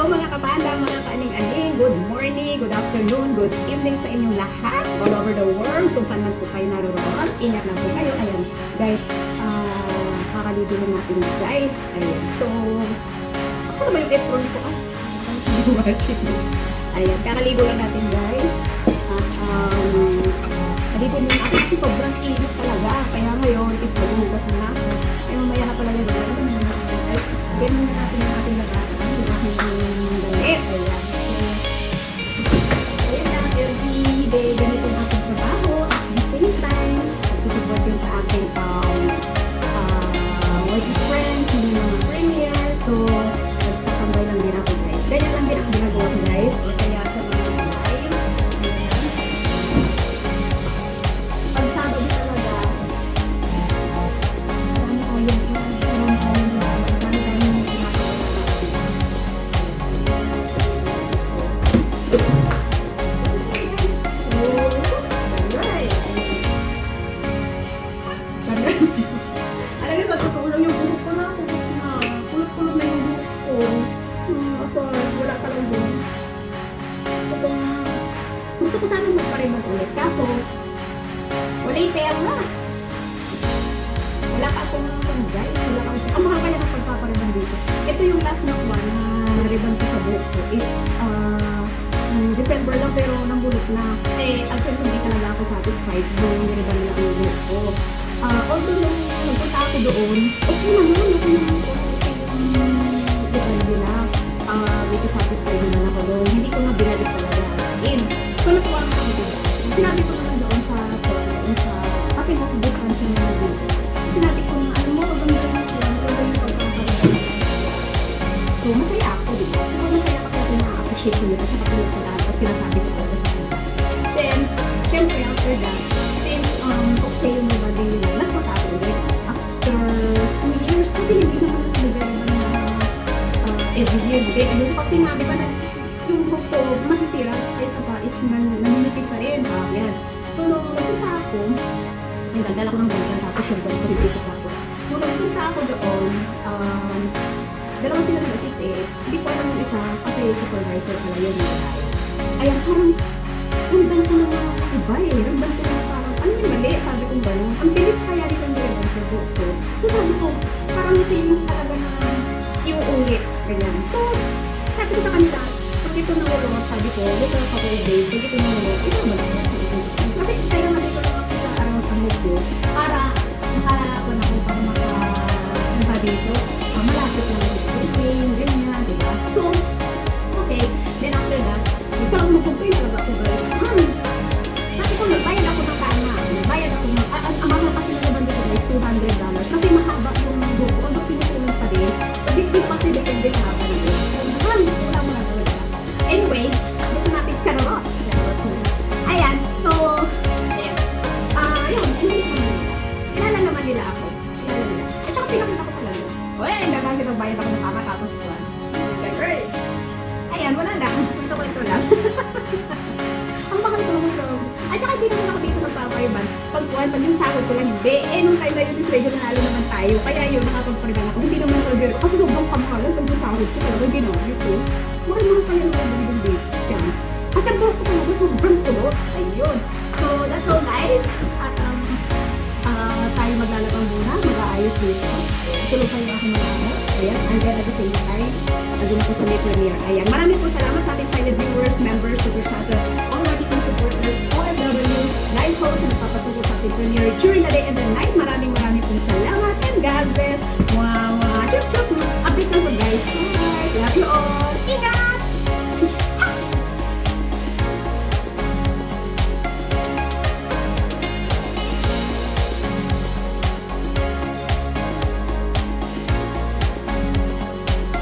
Hello mga kabanda, mga kaaning-aning, good morning, good afternoon, good evening sa inyong lahat all over the world, kung saan man po kayo naroon, ingat lang po kayo. Ayan guys, kakaligo na natin guys. Ayan, so saan ba yung apron ko? Ayan, kakaligo lang natin guys. Naligo muna ako kasi sobrang init talaga, kaya ngayon is maghuhugas muna ako. Ay mamaya na pala yun, ganyan muna natin yung ating lahat. Ayan. So, ayun lang, every day, ganito ang aking trabaho. At the same time, susupport din sa ating working friends, hindi mga premier. So, nagtatambay lang din ako guys. Ganyan lang din ang ginagawa ko guys. O kaya sa mga live. Pag Sabado talaga, marami tayong gusto ko sana magpariban ulit, kaso wala yung pera. Wala pa akong guys, wala pa akong, ang mahal kaya ng pagpapariban dito. Ito yung last na one na ribbon ko sa buhok ko is December lang pero nambulot na. Actually hindi talaga ako satisfied nung niriban nila ang buhok ko. Although nung nagpunta ako doon, okay naman nila. Dito satisfied naman ako doon. Hindi ko na binalik talaga. So, natuwa ako dito. Sinabi ko naman doon sa kasi distance naman na dito. Sinabi ko na, alam mo, maganda yung pagpapalitan. So, masaya ako dito. So, masaya kasi ako na-appreciate ko nila at saka pinagpuntaan at sinasabi ko talaga sa kanila. Then, syempre, after that, since okay yung nabali nila, nagpunta ako ulit. After 2 years, kasi hindi naman nag-reban na every year. Kasi nga, di ba yung book ko masisira kaysa pa is naninipis na rin. Yan. So, nung nagpunta ako, nagdala ko ng ganyan, tapos yung ganyan ko dito ako. Nung nagpunta ako doon, dalawa sila nag-assist hindi ko alam yung isa, kasi supervisor pala yun. Ayan, parang, undan ko na mga iba undan ko na parang, ano yung mali? Sabi ko gano'n. Ang bilis kaya dito ang ganyan sa book ko. So, sabi ko, parang feeling talaga na iuulit. Ganyan. So, sabi ko sa kanila, dito na ulo, sabi ko, gusto na couple of days, dito na ulo, ito naman ako. Kasi kaya nga dito lang ako sa around ang mood ko, para makalakon ako, para maka dito, malapit lang dito, ganyan, diba? So, okay, then after that, dito lang mag-complain talaga ako, guys. Kasi kung nagbayad ako ng tama, nagbayad ako ng, ang mahal kasi naman dito guys, $200, kasi mahaba yung buko, ang tinutulong pa din, dito kasi depende sa haba nito. Wala mga talaga. Anyway, gusto natin charos. Ayan, so, ayan. Ayun, kilala naman nila ako. Kilala nila. At saka pinakita ko talaga. Uy, nagagit ang bayad ako ng kama, tapos ito. Ayan, wala lang. Kwento lang. Ang bakal ko naman ito. At saka hindi naman ako dito magpapariban. Pag yung sahod ko lang, hindi. Nung time na yun is medyo nanalo naman tayo. Kaya yun, nakapagpariban ako. Hindi naman ako dito. Kasi sobrang kamahalan pag yung sahod ko talaga ginamit ko. Mahal kaya naman ang dito. Yan. Kasi ang buhok ko talaga sobrang kulot. Ayun. So, that's all guys. At tayo maglalabang muna. Mag-aayos dito. Tulog kayo ako mag-aayos. Ayan. And then at the same time, nandun ako sa May Premiere. Ayan. Maraming po salamat sa ating silent viewers, members, super chatter, all marketing supporters, OFW, live hosts na nagpapasugot sa ating premiere during the day and the night. Maraming pong salamat and God bless. Wow. Chup chup. Update lang po guys. Bye. Love you all.